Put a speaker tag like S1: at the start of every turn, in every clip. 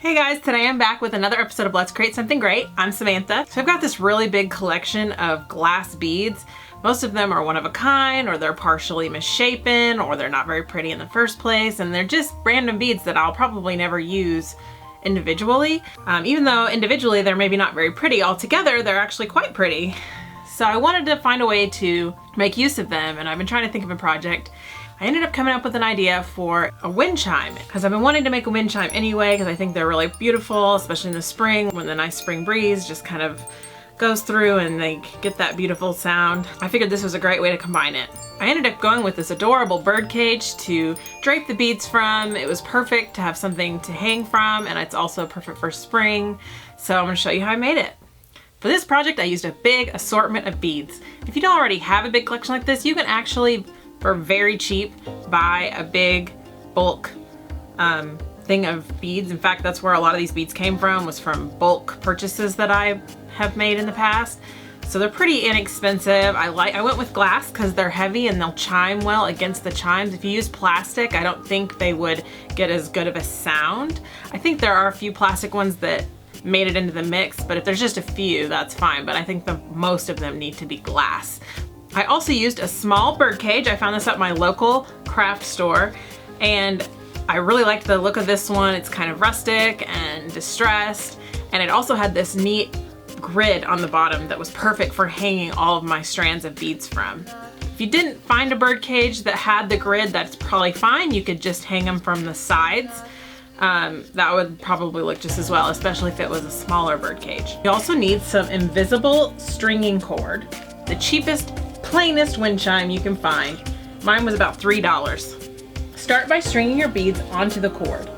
S1: Hey guys, today I'm back with another episode of Let's Create Something Great. I'm Samantha. So I've got this really big collection of glass beads. Most of them are one of a kind, or they're partially misshapen, or they're not very pretty in the first place, and they're just random beads that I'll probably never use individually. Even though individually they're maybe not very pretty, altogether they're actually quite pretty. So I wanted to find a way to make use of them, and I've been trying to think of a project. I ended up coming up with an idea for a wind chime, because I've been wanting to make a wind chime anyway, because I think they're really beautiful, especially in the spring when the nice spring breeze just kind of goes through and they get that beautiful sound. I figured this was a great way to combine it. I ended up going with this adorable birdcage to drape the beads from. It was perfect to have something to hang from, and it's also perfect for spring. So I'm going to show you how I made it. For this project, I used a big assortment of beads. If you don't already have a big collection like this, you can actually, for very cheap, buy a big bulk thing of beads. In fact, that's where a lot of these beads came from, was from bulk purchases that I have made in the past. So they're pretty inexpensive. I went with glass because they're heavy and they'll chime well against the chimes. If you use plastic, I don't think they would get as good of a sound. I think there are a few plastic ones that made it into the mix, but if there's just a few, that's fine. But I think most of them need to be glass. I also used a small birdcage. I found this at my local craft store, and I really liked the look of this one. It's kind of rustic and distressed, and it also had this neat grid on the bottom that was perfect for hanging all of my strands of beads from. If you didn't find a birdcage that had the grid, that's probably fine. You could just hang them from the sides. That would probably look just as well, especially if it was a smaller birdcage. You also need some invisible stringing cord. The cheapest, plainest wind chime you can find. Mine was about $3. Start by stringing your beads onto the cord.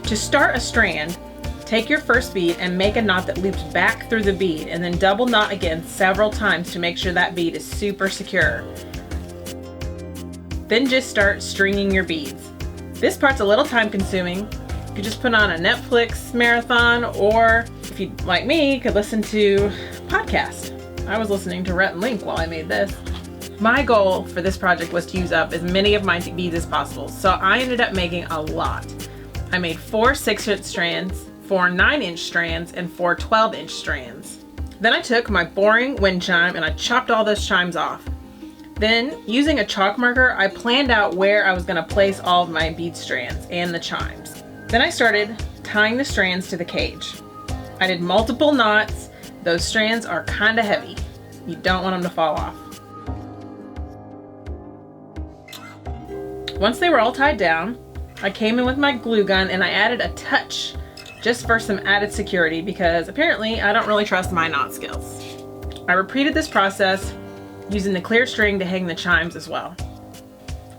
S1: To start a strand, take your first bead and make a knot that loops back through the bead, and then double knot again several times to make sure that bead is super secure. Then just start stringing your beads. This part's a little time consuming. You could just put on a Netflix marathon, or if you, like me, could listen to a podcast. I was listening to Rhett and Link while I made this. My goal for this project was to use up as many of my beads as possible, so I ended up making a lot. I made 4 6-inch strands, 4 9-inch strands, and 4 12-inch strands. Then I took my boring wind chime and I chopped all those chimes off. Then, using a chalk marker, I planned out where I was going to place all of my bead strands and the chimes. Then I started tying the strands to the cage. I did multiple knots. Those strands are kind of heavy. You don't want them to fall off. Once they were all tied down, I came in with my glue gun and I added a touch just for some added security, because apparently I don't really trust my knot skills. I repeated this process using the clear string to hang the chimes as well.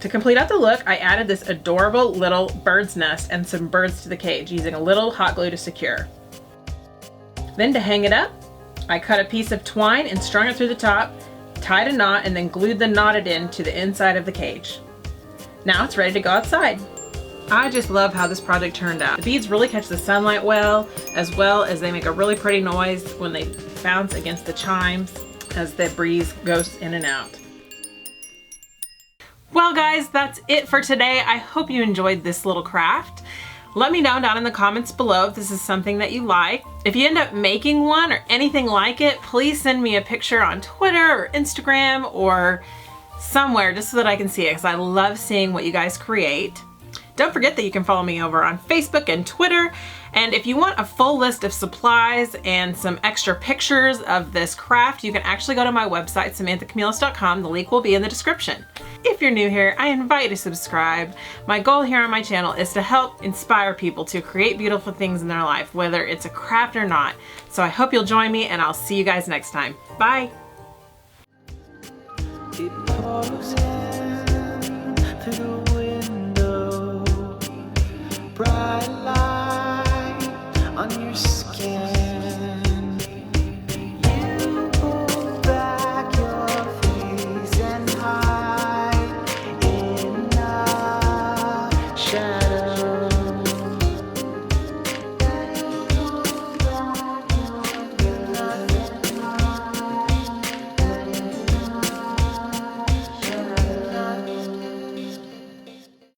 S1: To complete out the look, I added this adorable little bird's nest and some birds to the cage using a little hot glue to secure. Then to hang it up, I cut a piece of twine and strung it through the top, tied a knot, and then glued the knotted end to the inside of the cage. Now it's ready to go outside. I just love how this project turned out. The beads really catch the sunlight well as they make a really pretty noise when they bounce against the chimes as the breeze goes in and out. Well guys, that's it for today. I hope you enjoyed this little craft. Let me know down in the comments below if this is something that you like. If you end up making one or anything like it, please send me a picture on Twitter or Instagram or somewhere just so that I can see it, because I love seeing what you guys create. Don't forget that you can follow me over on Facebook and Twitter. And if you want a full list of supplies and some extra pictures of this craft, you can actually go to my website, samanthacamillis.com. The link will be in the description. If you're new here, I invite you to subscribe. My goal here on my channel is to help inspire people to create beautiful things in their life, whether it's a craft or not. So I hope you'll join me, and I'll see you guys next time. Bye. It pours in through the window, bright light on your skin. You pull back your face and hide in the shadow.